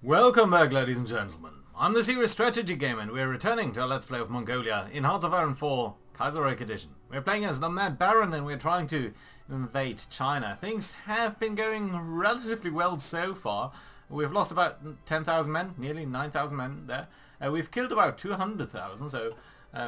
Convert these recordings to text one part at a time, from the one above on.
Welcome back, ladies and gentlemen. I'm the Serious Strategy Gamer and we're returning to our Let's Play of Mongolia in Hearts of Iron 4 Kaiserreich Edition. We're playing as the Mad Baron and we're trying to invade China. Things have been going relatively well so far. We've lost about 10,000 men, nearly 9,000 men there. We've killed about 200,000, so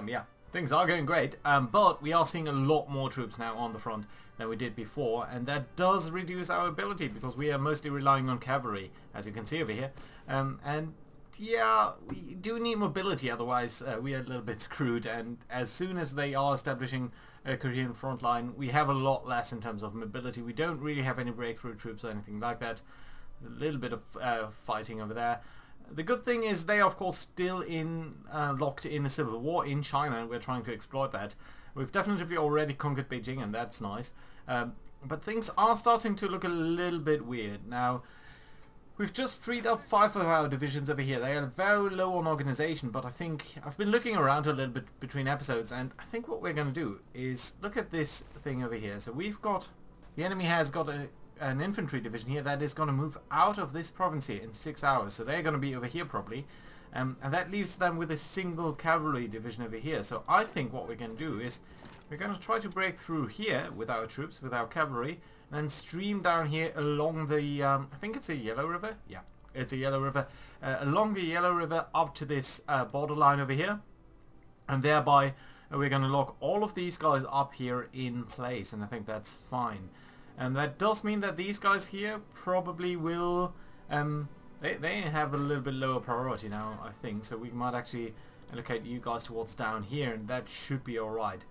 yeah, things are going great. But we are seeing a lot more troops now on the front than we did before, and that does reduce our ability because we are mostly relying on cavalry, as you can see over here. And yeah, we do need mobility, otherwise we are a little bit screwed, and as soon as they are establishing a Korean front line, we have a lot less in terms of mobility. We don't really have any breakthrough troops or anything like that. A little bit of fighting over there. The good thing is they are of course still locked in a civil war in China, and we're trying to exploit that. We've definitely already conquered Beijing, and that's nice. But things are starting to look a little bit weird. Now, we've just freed up 5 of our divisions over here. They are very low on organization, but I think I've been looking around a little bit between episodes, and I think what we're going to do is look at this thing over here. So we've got, the enemy has got an infantry division here that is going to move out of this province here in 6 hours. So they're going to be over here probably. And that leaves them with a single cavalry division over here. So I think what we're going to do is we're going to try to break through here with our troops, with our cavalry, and then stream down here along the, I think it's a Yellow River? Yeah, it's a Yellow River. Along the Yellow River up to this borderline over here. And thereby we're going to lock all of these guys up here in place, and I think that's fine. And that does mean that these guys here probably will, they have a little bit lower priority now, I think, so we might actually allocate you guys towards down here, and that should be alright.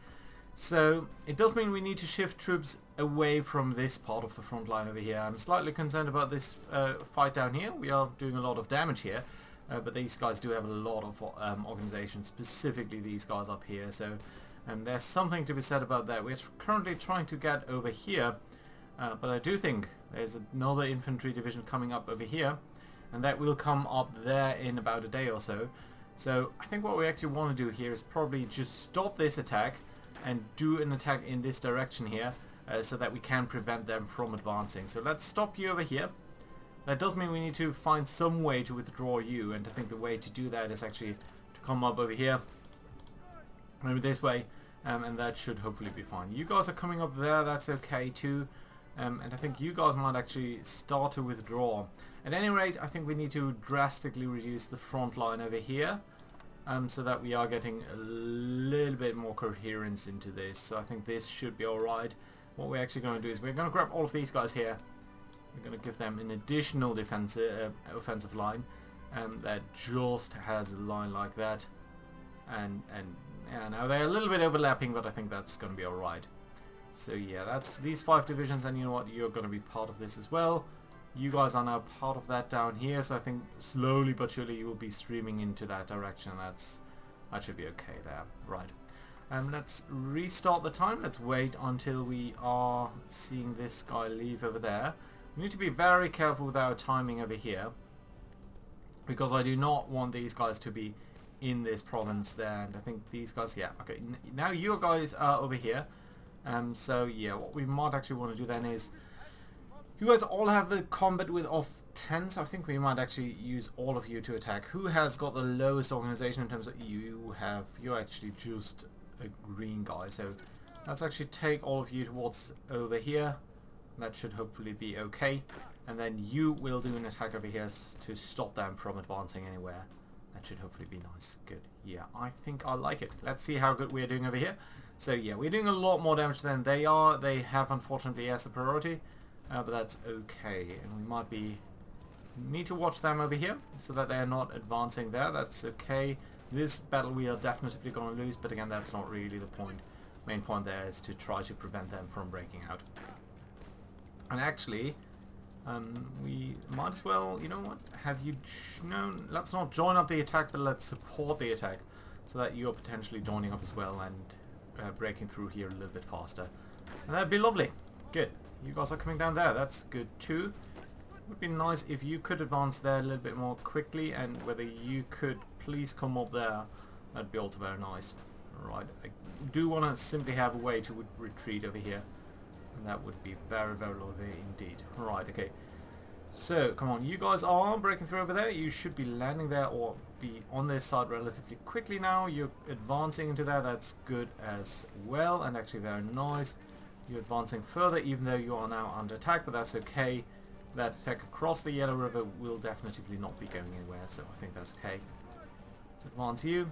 So it does mean we need to shift troops away from this part of the front line over here. I'm slightly concerned about this fight down here. We are doing a lot of damage here, but these guys do have a lot of organization, specifically these guys up here, so there's something to be said about that. We're currently trying to get over here, but I do think there's another infantry division coming up over here, and that will come up there in about a day or so. So I think what we actually want to do here is probably just stop this attack and do an attack in this direction here, so that we can prevent them from advancing. So let's stop you over here. That does mean we need to find some way to withdraw you, and I think the way to do that is actually to come up over here, maybe this way, and that should hopefully be fine. You guys are coming up there, that's okay too. And I think you guys might actually start to withdraw. At any rate, I think we need to drastically reduce the front line over here, so that we are getting a little bit more coherence into this. So I think this should be alright. What we're actually going to do is we're going to grab all of these guys here. We're going to give them an additional offensive line that just has a line like that. And yeah, now they're a little bit overlapping, but I think that's going to be alright. So yeah, that's these 5 divisions, and you know what, you're going to be part of this as well. You guys are now part of that down here, so I think slowly but surely you will be streaming into that direction. That should be okay there. Right. Let's restart the time. Let's wait until we are seeing this guy leave over there. We need to be very careful with our timing over here, because I do not want these guys to be in this province there, and I think these guys, yeah, okay, now you guys are over here. So yeah, what we might actually want to do then is, you guys all have the combat width of 10, so I think we might actually use all of you to attack. Who has got the lowest organization in terms of, you're actually just a green guy, so let's actually take all of you towards over here. That should hopefully be okay, and then you will do an attack over here to stop them from advancing anywhere. That should hopefully be nice. Good. Yeah, I think I like it. Let's see how good we're doing over here. So yeah, we're doing a lot more damage than they are. They have unfortunately as a priority, but that's okay. And we might need to watch them over here so that they're not advancing there. That's okay. This battle we are definitely going to lose, but again, that's not really the point. Main point there is to try to prevent them from breaking out. And actually, we might as well, you know what, let's not join up the attack, but let's support the attack so that you're potentially joining up as well and breaking through here a little bit faster. And that'd be lovely. Good. You guys are coming down there. That's good too. It would be nice if you could advance there a little bit more quickly, and whether you could please come up there. That'd be also very nice. Right. I do want to simply have a way to retreat over here. And that would be very, very lovely indeed. Right, okay. So, come on, you guys are breaking through over there. You should be landing there or be on this side relatively quickly now. You're advancing into there. That's good as well, and actually very nice. You're advancing further even though you are now under attack, but that's okay. That attack across the Yellow River will definitively not be going anywhere, so I think that's okay. Let's advance you.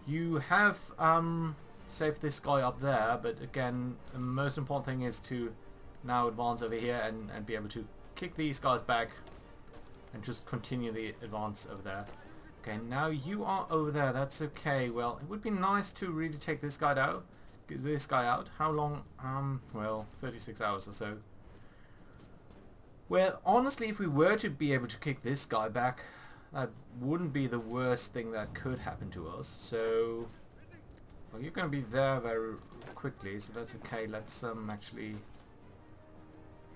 You have saved this guy up there, but again, the most important thing is to now advance over here and be able to kick these guys back and just continue the advance over there. Okay, now you are over there. That's okay. Well, it would be nice to really take this guy out. Get this guy out. How long? Well, 36 hours or so. Well, honestly, if we were to be able to kick this guy back, that wouldn't be the worst thing that could happen to us. So, well, you're going to be there very quickly, so that's okay. Let's actually...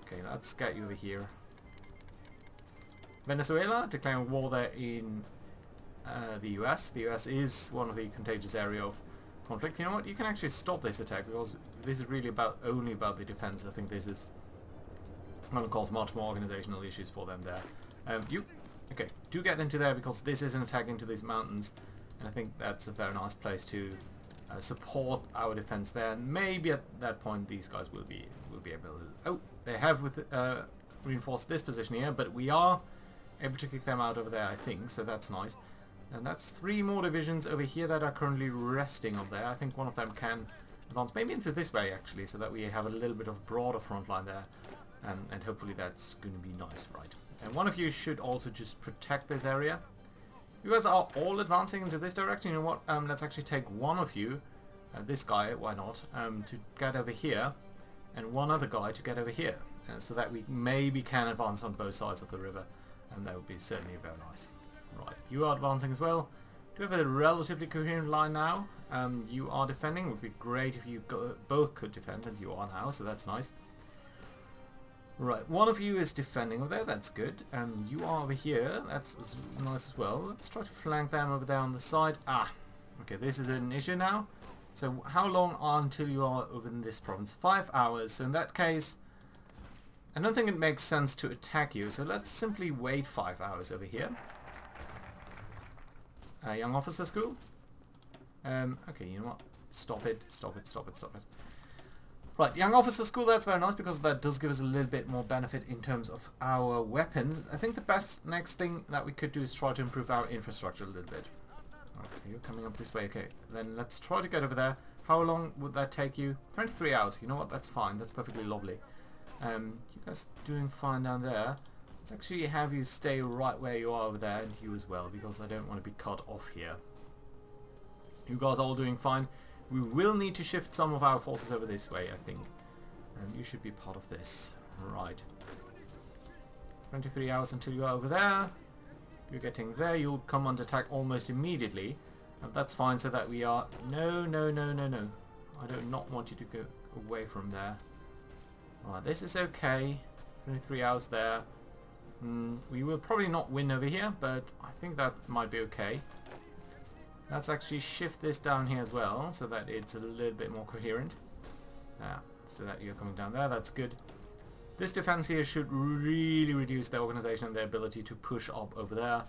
Okay, let's get you over here. Venezuela declaring war there in the US. The US is one of the contagious area of conflict. You know what? You can actually stop this attack because this is really only about the defense. I think this is going to cause much more organizational issues for them there. Okay, do get into there because this is an attack into these mountains, and I think that's a very nice place to support our defense there. And maybe at that point these guys will be able to... Oh, they have reinforced this position here, but we are able to kick them out over there, I think, so that's nice. And that's 3 more divisions over here that are currently resting up there. I think one of them can advance maybe into this way actually, so that we have a little bit of broader front line there, and hopefully that's going to be nice, right? And one of you should also just protect this area. You guys are all advancing into this direction. You know what? Let's actually take one of you, this guy, why not, to get over here, and one other guy to get over here, so that we maybe can advance on both sides of the river, and that would be certainly very nice. Right, you are advancing as well. Do you have a relatively coherent line now? You are defending. It would be great if you both could defend, and you are now, so that's nice. Right, one of you is defending over there, that's good. You are over here, that's nice as well. Let's try to flank them over there on the side. Okay, this is an issue now. So how long until you are over in this province? 5 hours. So in that case, I don't think it makes sense to attack you. So let's simply wait 5 hours over here. Young officer school. Okay, you know what? Stop it. Right, young officer school, that's very nice because that does give us a little bit more benefit in terms of our weapons. I think the best next thing that we could do is try to improve our infrastructure a little bit. Okay, you're coming up this way. Okay, then let's try to get over there. How long would that take you? 23 hours. You know what? That's fine. That's perfectly lovely. You guys doing fine down there. Let's actually have you stay right where you are over there, and you as well, because I don't want to be cut off here. You guys are all doing fine. We will need to shift some of our forces over this way, I think. And you should be part of this. Right. 23 hours until you are over there. You're getting there. You'll come under attack almost immediately. And that's fine, so that we are... No. I do not want you to go away from there. Alright, this is okay. 23 hours there. We will probably not win over here, but I think that might be okay. Let's actually shift this down here as well, so that it's a little bit more coherent. So that you're coming down there, that's good. This defense here should really reduce their organization and their ability to push up over there.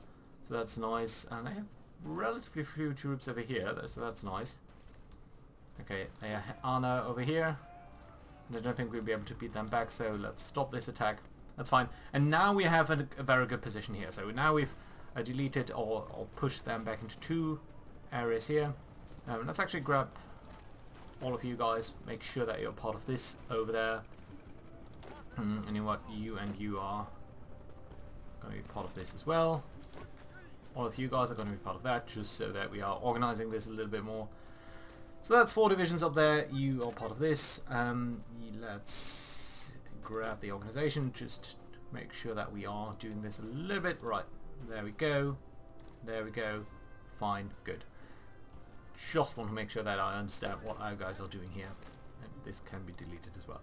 So that's nice. And they have relatively few troops over here, so that's nice. Okay, they have Anna over here. And I don't think we'll be able to beat them back, so let's stop this attack. That's fine. And now we have a very good position here. So now we've deleted or pushed them back into 2 areas here. Let's actually grab all of you guys, make sure that you're part of this over there. And you know what, you and you are going to be part of this as well. All of you guys are going to be part of that, just so that we are organizing this a little bit more. So that's 4 divisions up there. You are part of this. Let's grab the organization, just make sure that we are doing this a little bit. Right, there we go. There we go. Fine, good. Just want to make sure that I understand what our guys are doing here. And this can be deleted as well.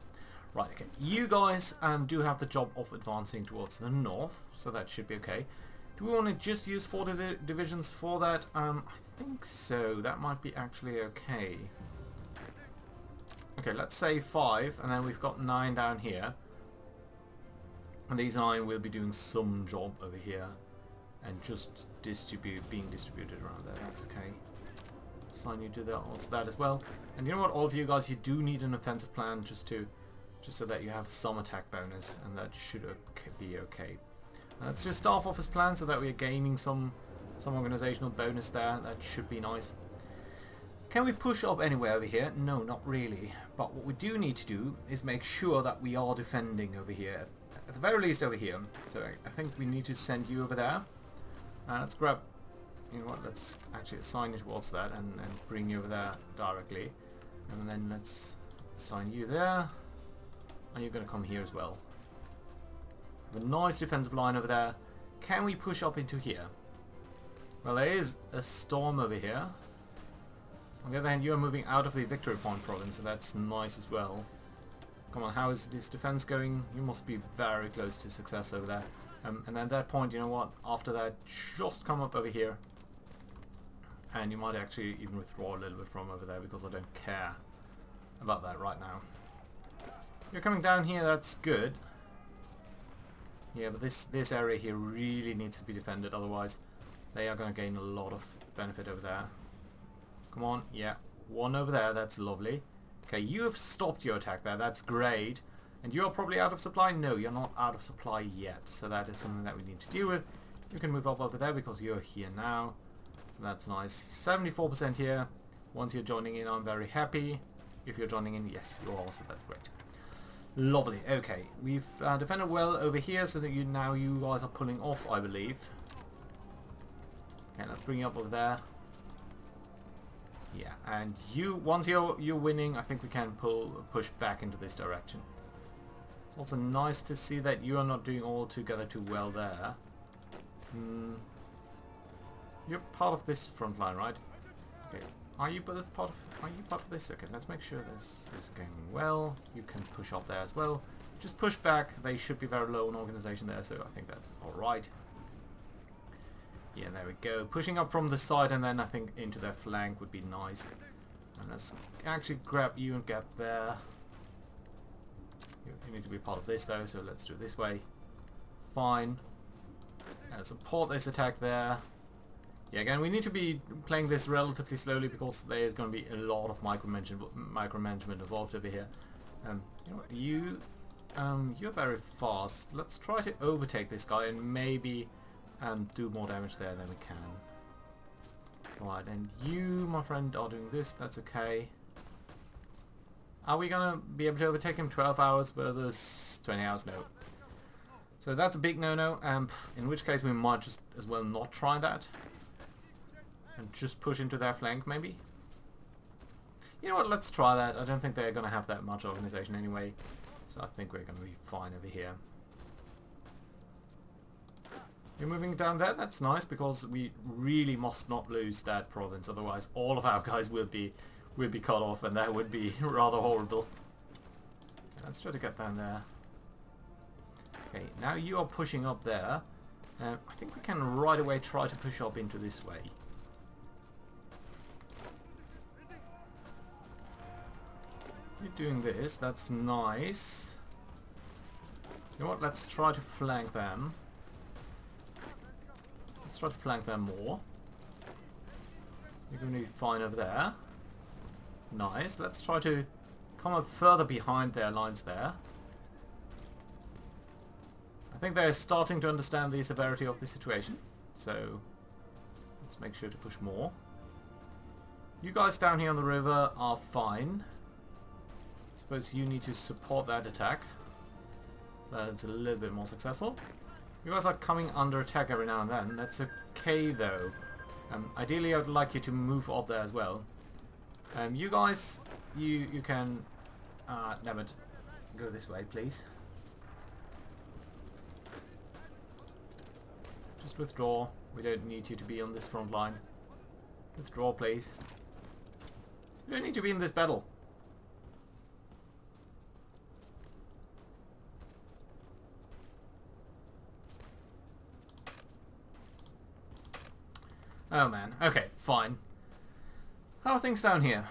Right, okay. You guys do have the job of advancing towards the north, so that should be okay. Do we want to just use 4 divisions for that? I think so. That might be actually okay. Okay, let's say 5, and then we've got 9 down here. And these 9 will be doing some job over here and just being distributed around there. That's okay. Assign you to that as well. And you know what, all of you guys, you do need an offensive plan just so that you have some attack bonus, and that should be okay. Let's do a staff office plan so that we're gaining some organizational bonus there. That should be nice. Can we push up anywhere over here? No, not really. But what we do need to do is make sure that we are defending over here. At the very least over here. So I think we need to send you over there. Let's grab... You know what, let's actually assign you towards that and bring you over there directly. And then let's assign you there. And you're going to come here as well. A nice defensive line over there. Can we push up into here? Well, there is a storm over here. On the other hand, you are moving out of the Victory Point province, so that's nice as well. Come on, how is this defense going? You must be very close to success over there. And at that point, you know what? After that, just come up over here. And you might actually even withdraw a little bit from over there, because I don't care about that right now. You're coming down here, that's good. Yeah, but this area here really needs to be defended, otherwise they are going to gain a lot of benefit over there. Come on, yeah. 1 over there, that's lovely. Okay, you have stopped your attack there, that's great. And you are probably out of supply? No, you're not out of supply yet. So that is something that we need to deal with. You can move up over there because you're here now. So that's nice. 74% here. Once you're joining in, I'm very happy. If you're joining in, yes, you are also, that's great. Lovely, okay. We've defended well over here so that you guys are pulling off, I believe. Okay, let's bring you up over there. Yeah, and once you're winning, I think we can push back into this direction. It's also nice to see that you are not doing altogether too well there. You're part of this front line, right? Okay. Are you part of this? Okay, let's make sure this is going well. You can push up there as well. Just push back. They should be very low on organization there, so I think that's alright. Yeah, there we go. Pushing up from the side and then I think into their flank would be nice. And let's actually grab you and get there. You need to be part of this though, so let's do it this way. Fine. Support this attack there. Yeah, again, we need to be playing this relatively slowly because there is going to be a lot of micromanagement involved over here. You know what, you're very fast. Let's try to overtake this guy and maybe do more damage there than we can. Right, and you, my friend, are doing this. That's okay. Are we going to be able to overtake him 12 hours versus 20 hours? No. So that's a big no-no, in which case we might just as well not try that. And just push into their flank, maybe? You know what, let's try that. I don't think they're going to have that much organization anyway. So I think we're going to be fine over here. You're moving down there, that's nice, because we really must not lose that province, otherwise all of our guys will be cut off, and that would be rather horrible. Okay, let's try to get down there. Okay, now you are pushing up there. I think we can right away try to push up into this way. You're doing this, that's nice. You know what, let's try to flank them. Let's try to flank them more. You're going to be fine over there. Nice, let's try to come up further behind their lines there. I think they're starting to understand the severity of the situation, so let's make sure to push more. You guys down here on the river are fine. I suppose you need to support that attack. That's a little bit more successful. You guys are coming under attack every now and then. That's okay though. Ideally I would like you to move up there as well. You guys, you can... damn it. Go this way, please. Just withdraw. We don't need you to be on this front line. Withdraw, please. You don't need to be in this battle. Oh man, okay, fine. How are things down here?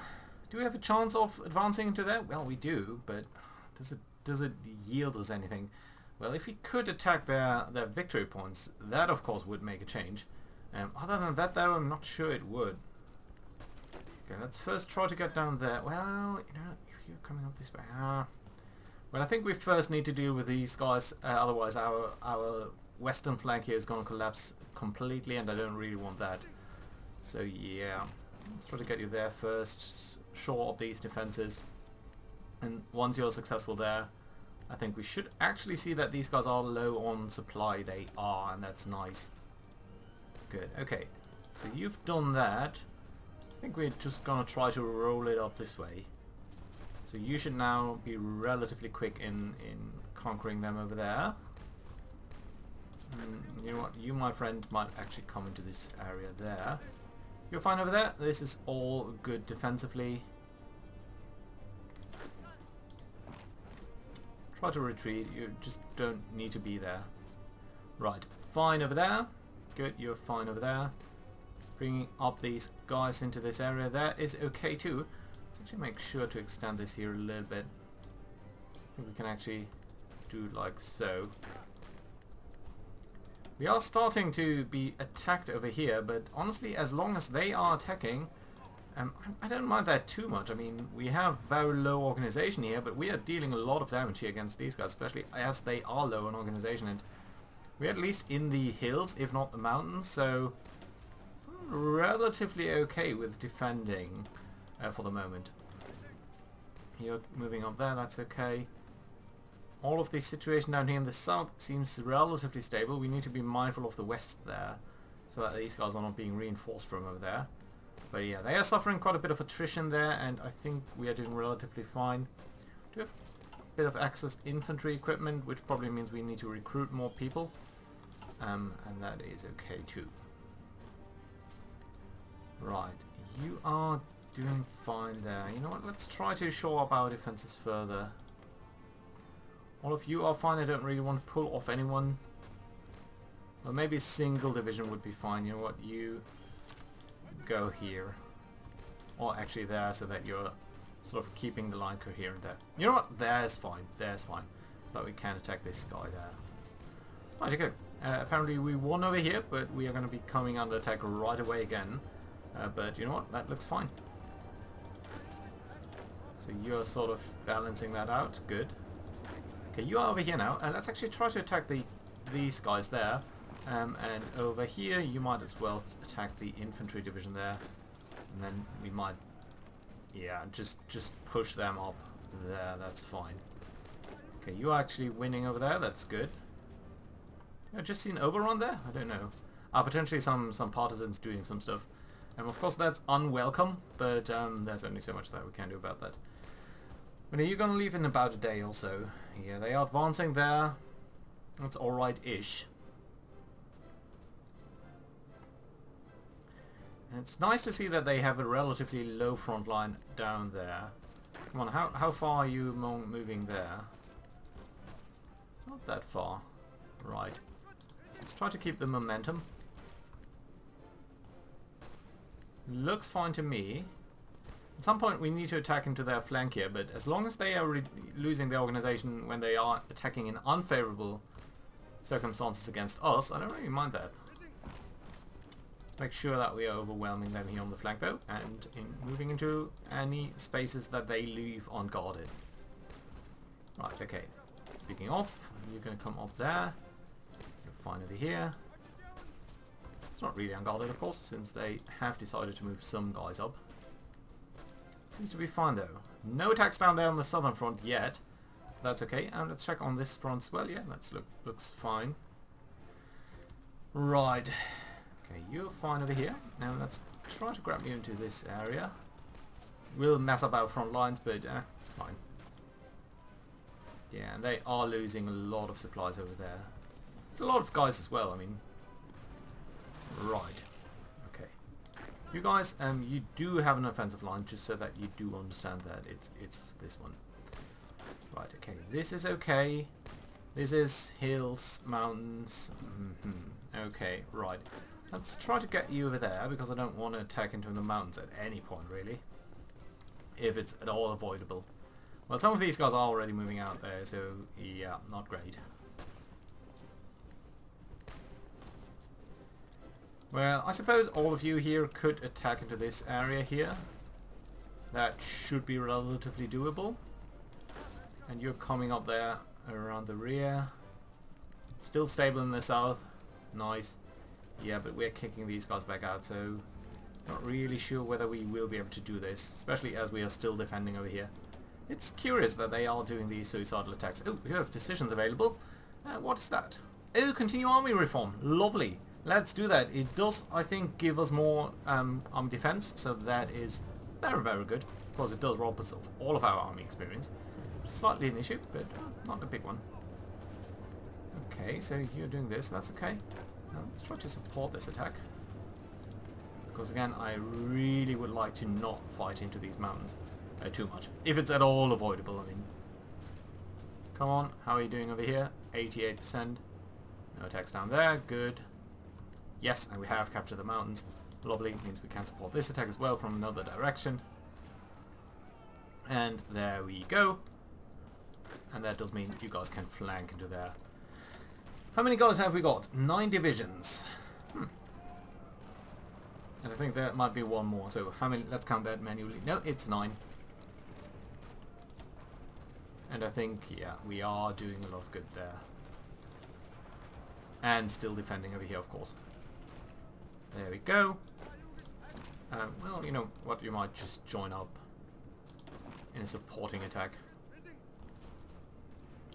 Do we have a chance of advancing into there? Well, we do, but does it yield us anything? Well, if we could attack their victory points, that of course would make a change. Other than that though, I'm not sure it would. Okay, let's first try to get down there. Well, you know, if you're coming up this way... well, I think we first need to deal with these guys, otherwise our western flank here is going to collapse completely, and I don't really want that. So yeah, let's try to get you there first, shore up these defenses, and once you're successful there, I think we should actually see that these guys are low on supply. They are, and that's nice. Good, okay. So you've done that. I think we're just gonna try to roll it up this way. So you should now be relatively quick in conquering them over there. You know what, you my friend might actually come into this area there. You're fine over there. This is all good defensively. Try to retreat, you just don't need to be there. Right, fine over there. Good, you're fine over there. Bringing up these guys into this area there is okay too. Let's actually make sure to extend this here a little bit. I think we can actually do like so. We are starting to be attacked over here, but honestly, as long as they are attacking, I don't mind that too much. I mean, we have very low organization here, but we are dealing a lot of damage here against these guys, especially as they are low on organization, and we're at least in the hills, if not the mountains, so relatively okay with defending for the moment. You're moving up there, that's okay. All of the situation down here in the south seems relatively stable. We need to be mindful of the west there, so that these guys are not being reinforced from over there. But yeah, they are suffering quite a bit of attrition there, and I think we are doing relatively fine. We have a bit of excess infantry equipment, which probably means we need to recruit more people, and that is okay too. Right, you are doing fine there. You know what, let's try to shore up our defenses further. All of you are fine. I don't really want to pull off anyone. Well, maybe a single division would be fine. You know what, you go here, or actually there, so that you're sort of keeping the line coherent there. You know what, there's fine, there's fine. But we can attack this guy there. Right, okay. Apparently we won over here, but we are going to be coming under attack right away again. But you know what, that looks fine. So you're sort of balancing that out, good. Okay, you are over here now, and let's actually try to attack these guys there. And over here you might as well attack the infantry division there, and then we might, yeah, just push them up there. That's fine. Okay, you're actually winning over there. That's good. I've just seen overrun there. I don't know. Potentially some partisans doing some stuff, and of course that's unwelcome. But there's only so much that we can do about that. When are you gonna leave in about a day or so? Yeah, they are advancing there. That's all right-ish. And it's nice to see that they have a relatively low front line down there. Come on, how far are you moving there? Not that far. Right. Let's try to keep the momentum. Looks fine to me. At some point we need to attack into their flank here, but as long as they are losing the organization when they are attacking in unfavorable circumstances against us, I don't really mind that. Make sure that we are overwhelming them here on the flank though, and moving into any spaces that they leave unguarded. Right, okay. Speaking of, you're going to come up there. You're fine over here. It's not really unguarded, of course, since they have decided to move some guys up. Seems to be fine though. No attacks down there on the southern front yet, so that's okay. And let's check on this front as well. Yeah, that looks fine. Right. Okay, you're fine over here. Now let's try to grab you into this area. We'll mess up our front lines, but it's fine. Yeah, and they are losing a lot of supplies over there. It's a lot of guys as well, I mean. Right. Okay. You guys, you do have an offensive line, just so that you do understand that it's this one. Right, okay. This is okay. This is hills, mountains. Okay, right. Let's try to get you over there, because I don't want to attack into the mountains at any point, really. If it's at all avoidable. Well, some of these guys are already moving out there, so yeah, not great. Well, I suppose all of you here could attack into this area here. That should be relatively doable. And you're coming up there around the rear. Still stable in the south. Nice. Yeah, but we're kicking these guys back out, so not really sure whether we will be able to do this, especially as we are still defending over here. It's curious that they are doing these suicidal attacks. Oh, we have decisions available. What is that? Oh, continue army reform. Lovely. Let's do that. It does, I think, give us more army defense, so that is very, very good. Of course, it does rob us of all of our army experience. Slightly an issue, but not a big one. Okay, so you're doing this. That's okay. Now, let's try to support this attack. Because again, I really would like to not fight into these mountains too much. If it's at all avoidable, I mean. Come on, how are you doing over here? 88%. No attacks down there. Good. Yes, and we have captured the mountains. Lovely. Means we can support this attack as well from another direction. And there we go. And that does mean you guys can flank into there. How many guys have we got? 9 divisions. And I think there might be one more. So how many? Let's count that manually. No, it's 9. And I think, yeah, we are doing a lot of good there. And still defending over here, of course. There we go. Well, you know what? You might just join up in a supporting attack.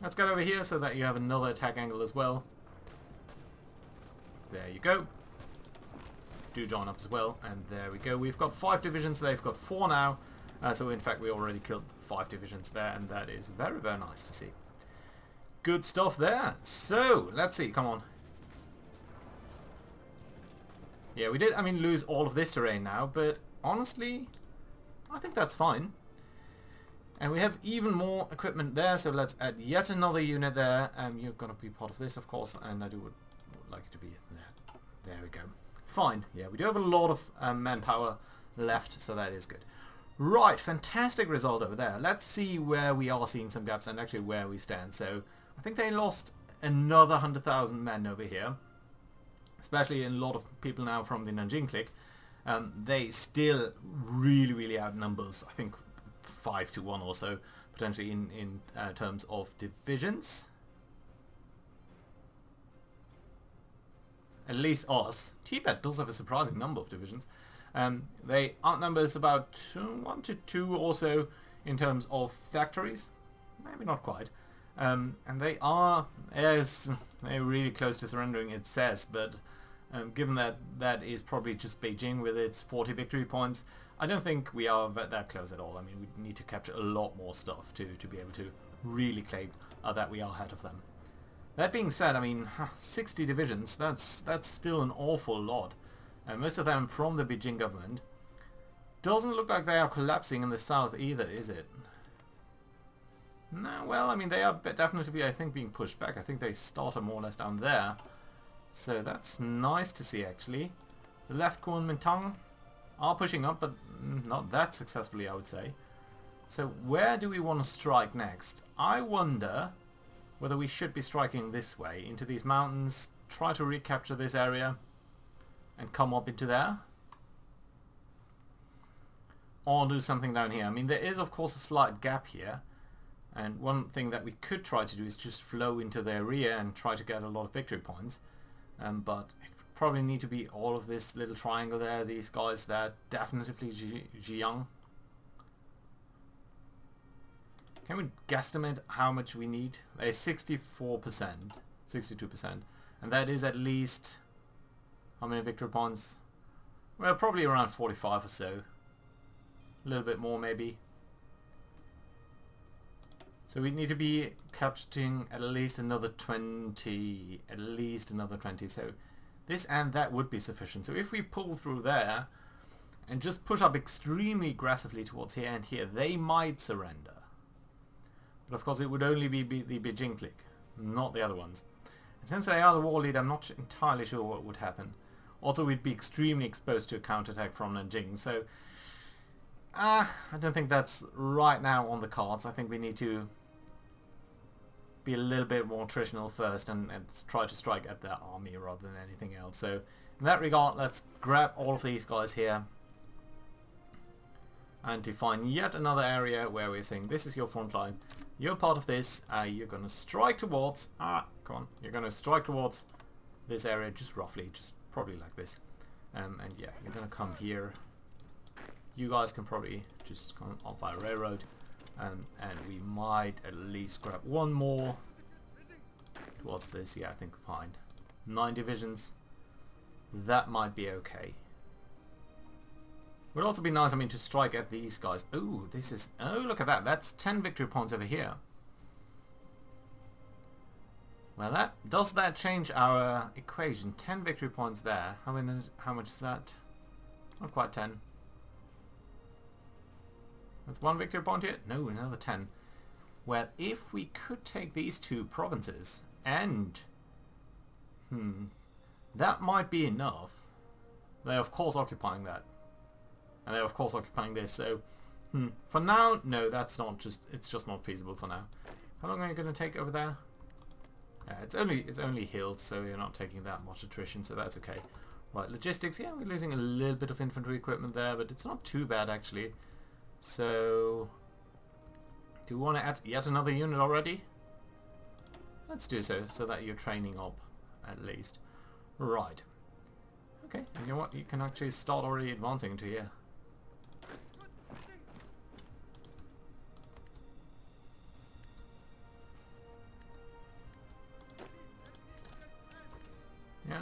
Let's get over here so that you have another attack angle as well. There you go. Do join up as well, and there we go. We've got 5 divisions, they've got 4 now. So in fact we already killed 5 divisions there, and that is very, very nice to see. Good stuff there. So, let's see, come on. Yeah, we did, I mean, lose all of this terrain now, but honestly, I think that's fine. And we have even more equipment there, so let's add yet another unit there. You're going to be part of this, of course, and I would like it to be there. There we go. Fine. Yeah, we do have a lot of manpower left, so that is good. Right, fantastic result over there. Let's see where we are seeing some gaps and actually where we stand. So I think they lost another 100,000 men over here, especially a lot of people now from the Nanjing clique. They still really, really outnumbers, I think, 5 to 1 or so, potentially in terms of divisions. At least us. Tibet does have a surprising number of divisions. They outnumber us about 1 to 2 or so in terms of factories. Maybe not quite. And they are, yes, they're really close to surrendering, it says, but given that that is probably just Beijing with its 40 victory points, I don't think we are that close at all. I mean, we need to capture a lot more stuff to be able to really claim that we are ahead of them. That being said, I mean, 60 divisions, that's still an awful lot. And most of them from the Beijing government. Doesn't look like they are collapsing in the south either, is it? No, well, I mean, they are definitely, I think, being pushed back. I think they started more or less down there. So that's nice to see, actually. The left Kuomintang are pushing up, but not that successfully, I would say. So where do we want to strike next? I wonder whether we should be striking this way, into these mountains, try to recapture this area, and come up into there. Or do something down here. I mean, there is, of course, a slight gap here. And one thing that we could try to do is just flow into their rear and try to get a lot of victory points. But it would probably need to be all of this little triangle there. These guys there, definitely Jiang. Can we guesstimate how much we need? 64%, 62%. And that is at least, how many victory points? Well, probably around 45 or so. A little bit more maybe. So we need to be capturing at least another 20. At least another 20. So this and that would be sufficient. So if we pull through there and just push up extremely aggressively towards here and here, they might surrender. But of course it would only be the Beijing clique, not the other ones. And since they are the war lead, I'm not entirely sure what would happen. Also, we'd be extremely exposed to a counterattack from Nanjing. So I don't think that's right now on the cards. I think we need to be a little bit more traditional first and try to strike at their army rather than anything else. So In that regard, let's grab all of these guys here and define yet another area where we're saying this is your front line. You're part of this. You're going to strike towards... come on. You're going to strike towards this area just roughly, just probably like this. And yeah, you're going to come here. You guys can probably just come up by railroad. And we might at least grab one more towards this. Yeah, I think fine. 9 divisions. That might be okay. Would also be nice, I mean, to strike at these guys. Ooh, this is... Oh, look at that. That's 10 victory points over here. Well, does that change our equation? 10 victory points there. How much is that? Not quite 10. That's 1 victory point here? No, another 10. Well, if we could take these 2 provinces and... that might be enough. They're of course occupying that. And they're of course occupying this, so... For now, no, that's not just... It's just not feasible for now. How long are you going to take over there? Yeah, it's only hills, so you're not taking that much attrition, so that's okay. Right, logistics, yeah, we're losing a little bit of infantry equipment there, but it's not too bad actually. So... Do we want to add yet another unit already? Let's do so that you're training up, at least. Right. Okay, and you know what? You can actually start already advancing into here. Yeah,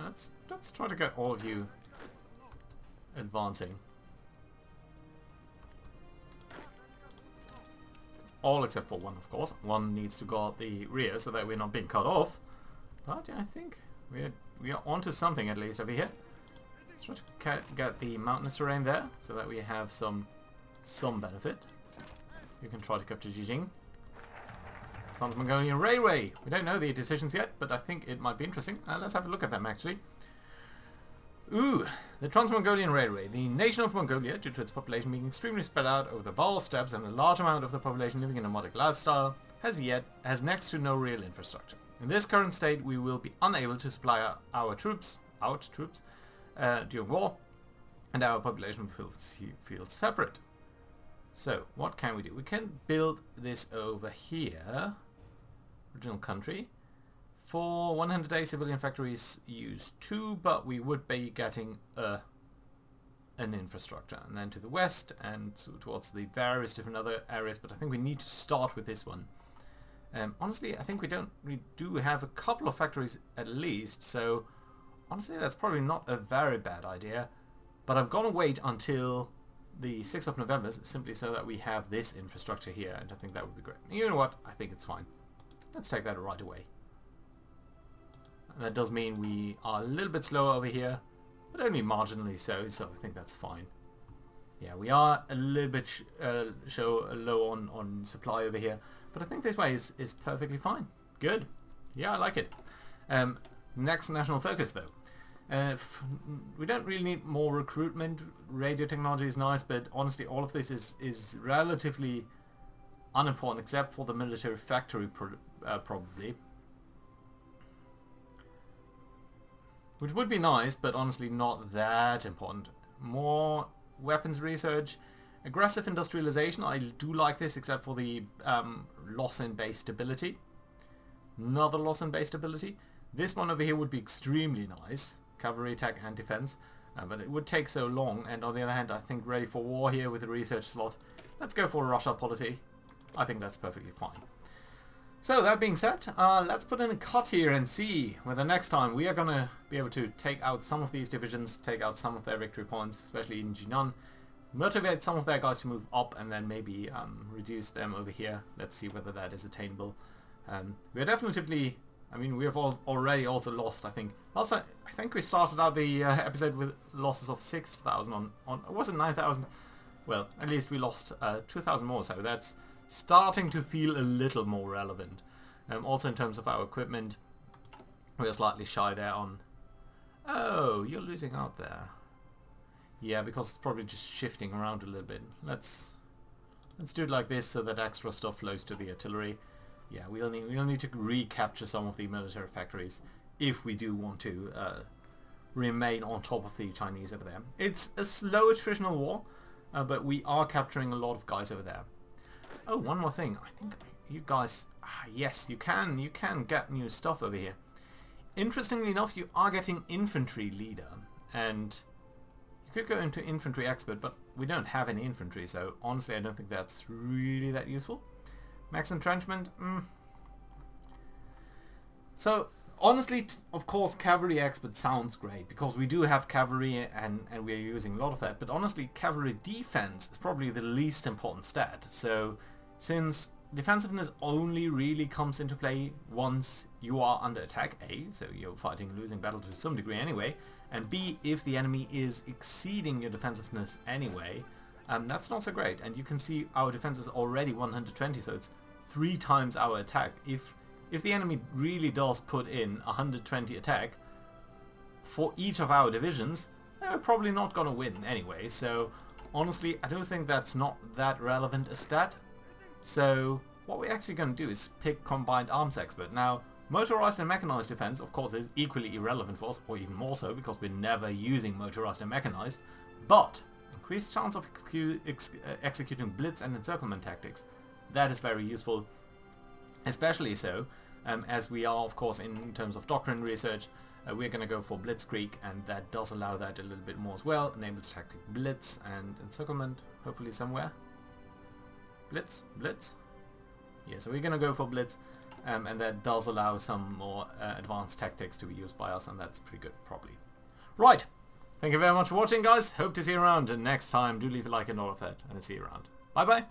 let's try to get all of you advancing. All except for one, of course. One needs to guard the rear so that we're not being cut off. But yeah, I think we are onto something at least over here. Let's try to get the mountainous terrain there so that we have some benefit. You can try to capture Jijing. Trans-Mongolian Railway. We don't know the decisions yet, but I think it might be interesting. Let's have a look at them actually. Ooh, the Trans-Mongolian Railway. The nation of Mongolia, due to its population being extremely spread out over the vast steppes and a large amount of the population living in a nomadic lifestyle, has next to no real infrastructure. In this current state, we will be unable to supply our troops during war, and our population will feel separate. So, what can we do? We can build this over here. Original country. For 100 days, civilian factories use 2, but we would be getting an infrastructure. And then to the west and towards the various different other areas, but I think we need to start with this one. Honestly, I think we do have a couple of factories at least, so honestly that's probably not a very bad idea. But I'm gonna wait until the 6th of November simply so that we have this infrastructure here, and I think that would be great. You know what? I think it's fine. Let's take that right away. And that does mean we are a little bit slower over here, but only marginally so I think that's fine. Yeah, we are a little bit low on supply over here, but I think this way is perfectly fine. Good. Yeah, I like it. Next national focus though. We don't really need more recruitment. Radio technology is nice, but honestly all of this is relatively unimportant except for the military factory probably. Which would be nice, but honestly not that important. More weapons research. Aggressive industrialization, I do like this except for the loss in base stability. Another loss in base stability. This one over here would be extremely nice. Cavalry attack and defense. But it would take so long, and on the other hand I think ready for war here with the research slot. Let's go for Russia policy. I think that's perfectly fine. So that being said, let's put in a cut here and see whether next time we are going to be able to take out some of these divisions, take out some of their victory points, especially in Jinan, motivate some of their guys to move up and then maybe reduce them over here. Let's see whether that is attainable. We are definitively, I mean, we have already also lost, I think. Also, I think we started out the episode with losses of 6,000 on was it 9,000? Well, at least we lost 2,000 more, so that's starting to feel a little more relevant. Also in terms of our equipment, we're slightly shy there on... Oh, you're losing out there. Yeah, because it's probably just shifting around a little bit. Let's do it like this so that extra stuff flows to the artillery. Yeah, we'll need to recapture some of the military factories if we do want to remain on top of the Chinese over there. It's a slow attritional war, but we are capturing a lot of guys over there. Oh, one more thing. I think you guys... yes, you can get new stuff over here. Interestingly enough, you are getting infantry leader, and you could go into infantry expert, but we don't have any infantry, so honestly I don't think that's really that useful. Max entrenchment, So honestly, of course, cavalry expert sounds great because we do have cavalry and we are using a lot of that, but honestly cavalry defense is probably the least important stat. So since defensiveness only really comes into play once you are under attack, A, so you're fighting a losing battle to some degree anyway, and B, if the enemy is exceeding your defensiveness anyway, that's not so great. And you can see our defense is already 120, so it's 3 times our attack. If the enemy really does put in 120 attack for each of our divisions, they're probably not gonna win anyway. So honestly, I don't think that's not that relevant a stat. So what we're actually going to do is pick combined arms expert. Now, motorized and mechanized defense, of course, is equally irrelevant for us, or even more so, because we're never using motorized and mechanized. But increased chance of executing blitz and encirclement tactics. That is very useful, especially so as we are, of course, in terms of doctrine research, we're going to go for blitzkrieg, and that does allow that a little bit more as well. Enables tactic blitz and encirclement, hopefully somewhere. Blitz? Yeah, so we're going to go for blitz, and that does allow some more advanced tactics to be used by us, and that's pretty good, probably. Right, thank you very much for watching, guys. Hope to see you around, and next time do leave a like and all of that, and I'll see you around. Bye bye!